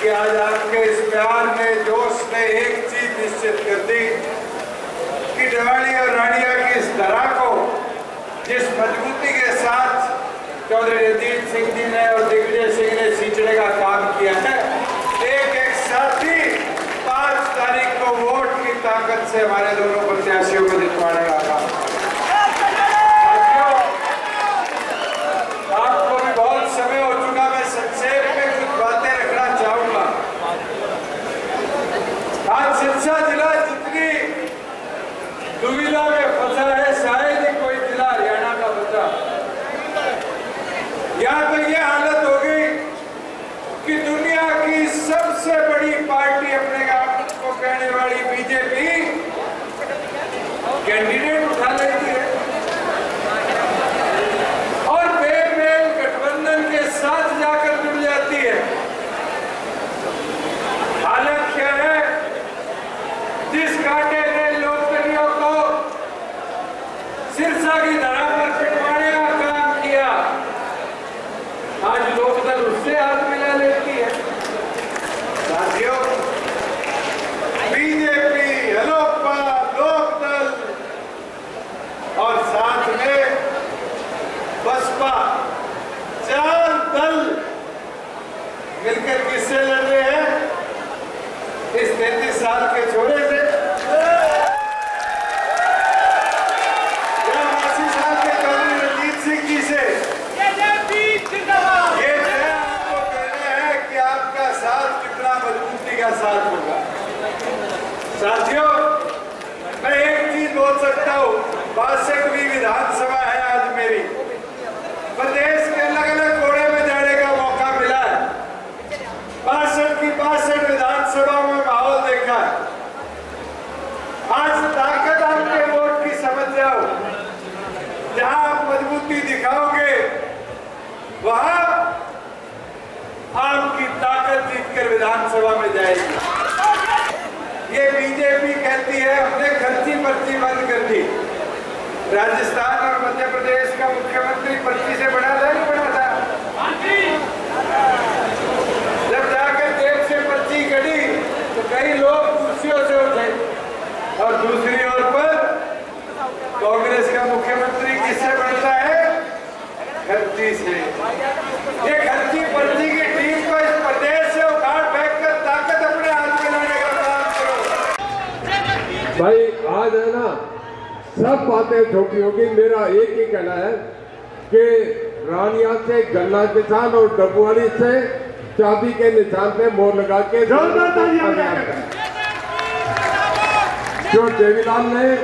कि आज आपके इस प्यार में जोश ने एक चीज निश्चित कर दी कि दिवाली और रानिया की इस धरा को जिस मजबूती के साथ चौधरी रणजीत सिंह जी ने और दिग्विजय सिंह ने सींचने का काम किया है, एक साथी 5 तारीख को वोट की ताकत से हमारे दोनों प्रत्याशियों को जितवाने का काम। आपको भी बहुत समय हो चुका, मैं संक्षेप में कुछ बातें रखना चाहूंगा। आज सिरसा जिला जितनी दुविधा में फंसा है, शायद ही कोई जिला हरियाणा का बचा। यहाँ तो ये हालत हो गई कि दुनिया की सबसे बड़ी पार्टी अपने आप को कहने वाली बीजेपी कैंडिडेट उठा लेती है और बेमेल गठबंधन के साथ जाकर जुड़ जाती है। हालत क्या है? जिस कांटे ने लोकतंत्रियों को सिरसा की धरा पर पिटवाने का काम किया, आज लोकदल उससे हाथ मिला लेती है। साथियों, बीजेपी, अलोपा, लोकदल और साथ में बसपा, 4 दल मिलकर किससे लड़ रहे हैं? इस 33 साल के छोरे से, या 80 साल के चौधरी रणजीत सिंह जी से। ये आपको कहना है कि आपका साथ कितना मजबूती का साथ होगा। साथियों, मैं एक चीज बोल सकता हूँ, 62वीं विधानसभा है आज मेरी। प्रदेश के अलग अलग कोने में जाने का मौका मिला है। 62 की 62 विधानसभा में माहौल देखा है। आज ताकत आपके वोट की समझ जाओ। जहां आप मजबूती दिखाओगे वहां आपकी ताकत जीतकर विधानसभा में जाएगी। ये बीजेपी कहती है हमने खर्ची पर्ची बंद कर दी। राजस्थान और मध्य प्रदेश का मुख्यमंत्री पर्ची से बना था, नहीं बना था? जब जाकर जेब से पर्ची कटी तो कई लोग कुर्सियों से उठे और दूसरी ओर पर कांग्रेस का मुख्यमंत्री किससे बनता है? खर्ची से। ये खर्ची पर्ची की टीम को इस प्रदेश से उखाड़ फेंक कर ताकत अपने हाथ में लाने का काम करो। भाई आज है ना, सब बातें छोटी होगी। मेरा एक ही कहना है कि रानिया से गन्ना किसान और डबुआड़ी से चाबी के निशान पे मोहर लगा के जो देवीलाल ने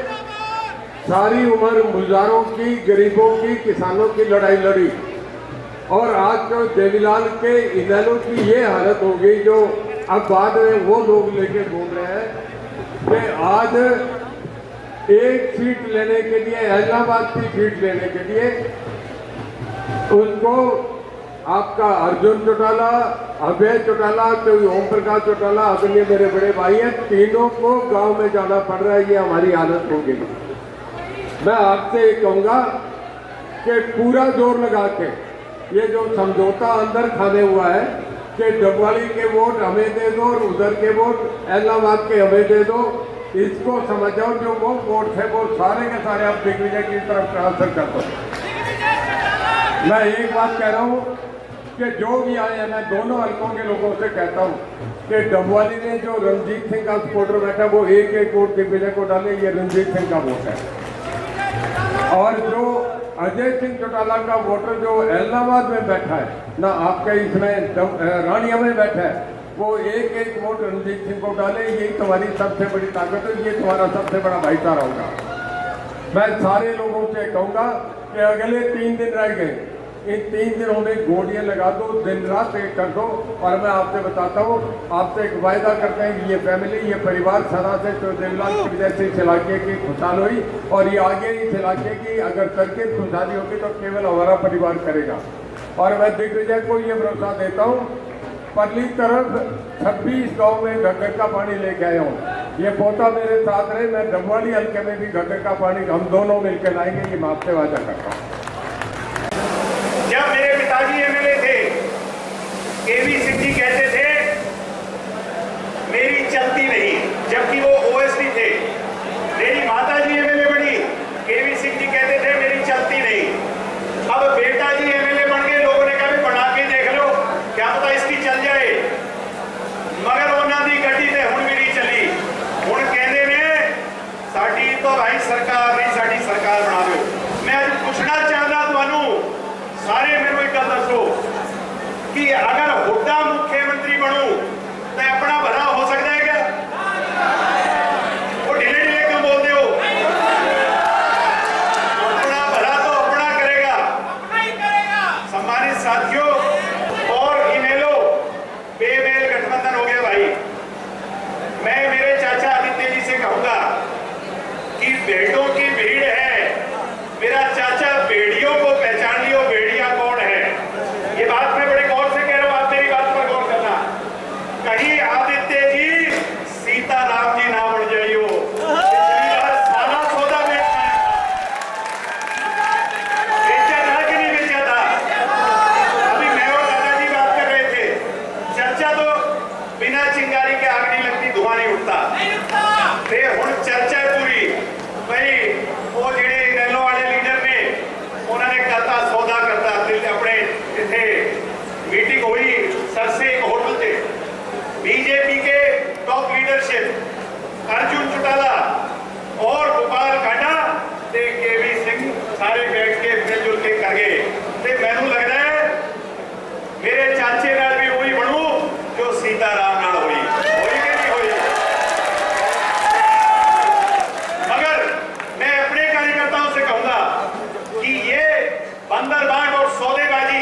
सारी उम्र मुजारों की, गरीबों की, किसानों की लड़ाई लड़ी और आज जो देवीलाल के इनेलो की ये हालत हो गई, जो अब बाद में वो लोग लेके घूम रहे हैं कि आज एक सीट लेने के लिए, इलाहाबाद की सीट लेने के लिए उनको आपका अर्जुन चौटाला, अभय चौटाला, तो ओम प्रकाश चौटाला, अपने मेरे बड़े भाई हैं, तीनों को गांव में जाना पड़ रहा है। ये हमारी हालत हो गई। मैं आपसे ये कहूँगा कि पूरा जोर लगा के ये जो समझौता अंदर खाने हुआ है कि डबवाली के वोट हमें दे दो और उधर के वोट इलाहाबाद के हमें दे दो, इसको समझ जाओ जो वो वोट है वो सारे के सारे आप दिग्विजय की तरफ ट्रांसफर कर दो। मैं एक बात कह रहा हूँ कि जो भी आए हैं, मैं दोनों हल्कों के लोगों से कहता हूँ कि डबवाली ने जो रणजीत सिंह का सपोर्टर बैठा वो एक वोट दिग्विजय को डाले, ये रणजीत सिंह का वोट है। और जो अजय सिंह चौटाला का वोटर जो इलाहाबाद में बैठा है ना, आपका इसमें रानिया में बैठा है, वो एक वोट रणजीत सिंह को डाले। यही तुम्हारी सबसे बड़ी ताकत है, ये तुम्हारा सबसे बड़ा भाईचारा होगा। मैं सारे लोगों से कहूँगा कि अगले 3 दिन रह गए, इन 3 दिनों में गोलियां लगा दो, दिन रात एक कर दो। और मैं आपसे बताता हूँ, आपसे एक वायदा करते हैं कि ये फैमिली, ये परिवार सदा से तो देवलाल की वजह से इस इलाके की खुशहाल हुई और ये आगे इस इलाके की अगर तरक्की खुशहाली होगी तो केवल हमारा परिवार करेगा। और मैं दिग्विजय को ये भरोसा देता हूँ, परली तरफ 26 गाँव में घग्गर का पानी लेके आया हूँ। ये पोता मेरे साथ रहे, मैं डबवाली हल्के में भी घग्गर का पानी हम दोनों मिलकर लाएंगे, ये मैं आपसे वादा करता हूँ। जब मेरे पिताजी एमएलए थे, केवी सिंह जी कहते थे भेड़ों की भीड़ है। मेरा चाचा भेड़ियों को पहचान लियो, भेड़िया कौन है। ये बात मैं बड़े गौर से कह रहा हूं, आप मेरी बात पर गौर करना। कहीं आदित्य जी सीताराम जी ना बन जाइयो। सारा सौदा बेचा था कि नहीं बेचा था? अभी मैं और दादाजी बात कर रहे थे। चर्चा तो बिना चिंगारी के आग नहीं लगती, धुआं नहीं उठता। ते हुण चर्चा है पूरी भाई वो जेडे इनेलो वाले लीडर ने उन्होंने कहता सौदा करता अपने इतने मीटिंग हुई सरसे एक होटल से बीजेपी के टॉप लीडरशिप अर्जुन चौटाला और गोपाल कांडा ते केवी सिंह सारे बैठ के मिलजुल के कर गए। ते मैनू लग रहा है मेरे चाचे नाल भी वही बनू जो सीताराम नाल हुई कि नहीं हुई। मगर मैं अपने कार्यकर्ताओं से कहूंगा कि ये बंदरबांट और सौदेबाजी,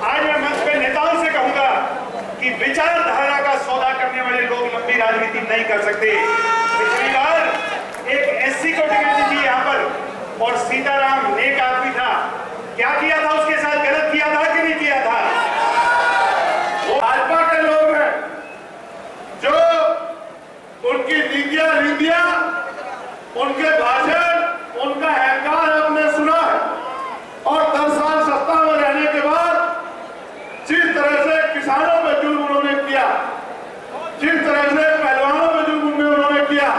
आज मैं मंच पे नेताओं से कहूंगा कि विचारधारा का सौदा करने वाले लोग लंबी राजनीति नहीं कर सकते। पिछली बार एक एससी को टिकट दी थी यहाँ पर और सीताराम नेक आदमी था, क्या किया था उसके साथ? गलत किया था कि नहीं किया था? भाजपा के लोग हैं जो उनकी नीतियां उनके भाषण, उनका अहंकार आपने सुना है। और 10 साल सत्ता में रहने के बाद जिस तरह से किसानों पर जुल्म उन्होंने किया, जिस तरह से पहलवानों पर जुल्म उन्होंने किया,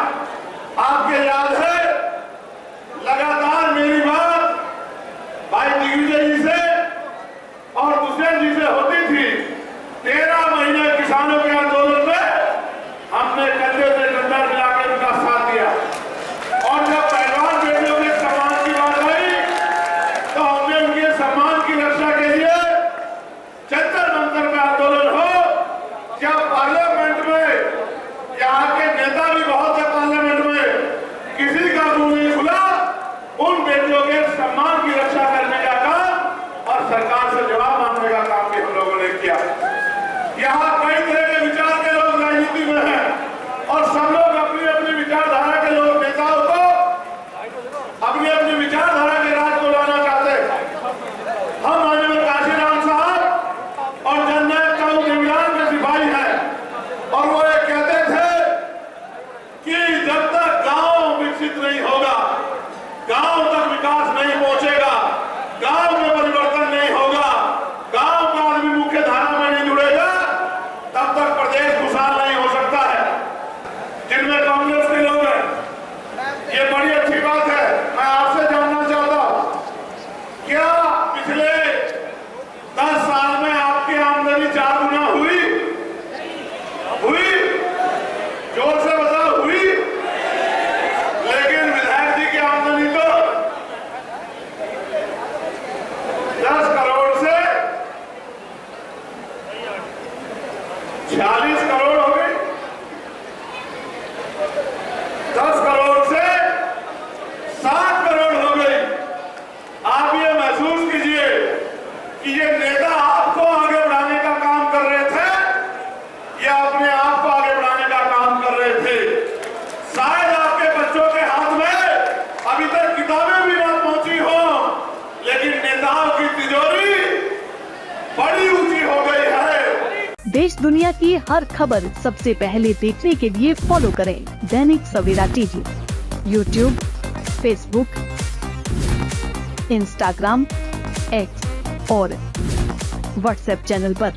आपके याद है? लगातार मेरी बात भाई दिग्विजय जी से और दूसरे जी से होती थी। 13 महीने किसानों के आंदोलन में हमने कंधे से कंधा मिला के उनका साथ दिया। और जब पहलवान बेटियों के सम्मान की बात आई तो हमने उनके सम्मान की रक्षा के लिए जंतर मंतर में आंदोलन हो। क्या पार्लियामेंट में यहाँ के नेता भी बहुत है, पार्लियामेंट में किसी का मुंह नहीं खुला उन बेटियों के सम्मान की रक्षा करने का काम और सरकार से जवाब मांगने का काम भी हम लोगों ने किया। यहाँ कई तरह के विचार के लोग राजनीति में हैं और सब लोग अपनी अपनी विचारधारा के लोग नेताओं को अपनी अपनी विचारधारा के राज को लाना चाहते हैं। हम माननीय काशीराम साहब और जननायक कानून देवीलाल के सिपाही हैं और वो ये कहते थे कि जब तक गांव विकसित नहीं होगा, गांव तक विकास नहीं पहुंचेगा, गांव में परिवर्तन नहीं होगा, गांव का आदमी मुख्य धारा में नहीं जुड़ेगा, तब तक प्रदेश खुशहाल नहीं हो सकता है। जिनमें कांग्रेस के लोग हैं, ये बड़ी अच्छी बात है। मैं आपसे जानना चाहता हूं, क्या पिछले 10 साल में आपकी आमदनी 4 गुना हुई? जोर से बताओ, हुई? लेकिन विधायक जी की आमदनी तो 10 करोड़ से 46 करोड़ हो गई। 10 करोड़ से 7 करोड़ हो गई। आप ये महसूस कीजिए कि ये नेता आपको आगे बढ़ाने का काम कर रहे थे या अपने आप को आगे बढ़ाने का काम कर रहे थे। शायद आपके बच्चों के हाथ में अभी तक किताबें भी ना पहुंची हो, लेकिन नेताओं की तिजोरी बड़ी ऊंची हो गई है। देश दुनिया की हर खबर सबसे पहले देखने के लिए फॉलो करें Dainik Savera TV, YouTube, Facebook, Instagram, X और व्हाट्सएप चैनल पर।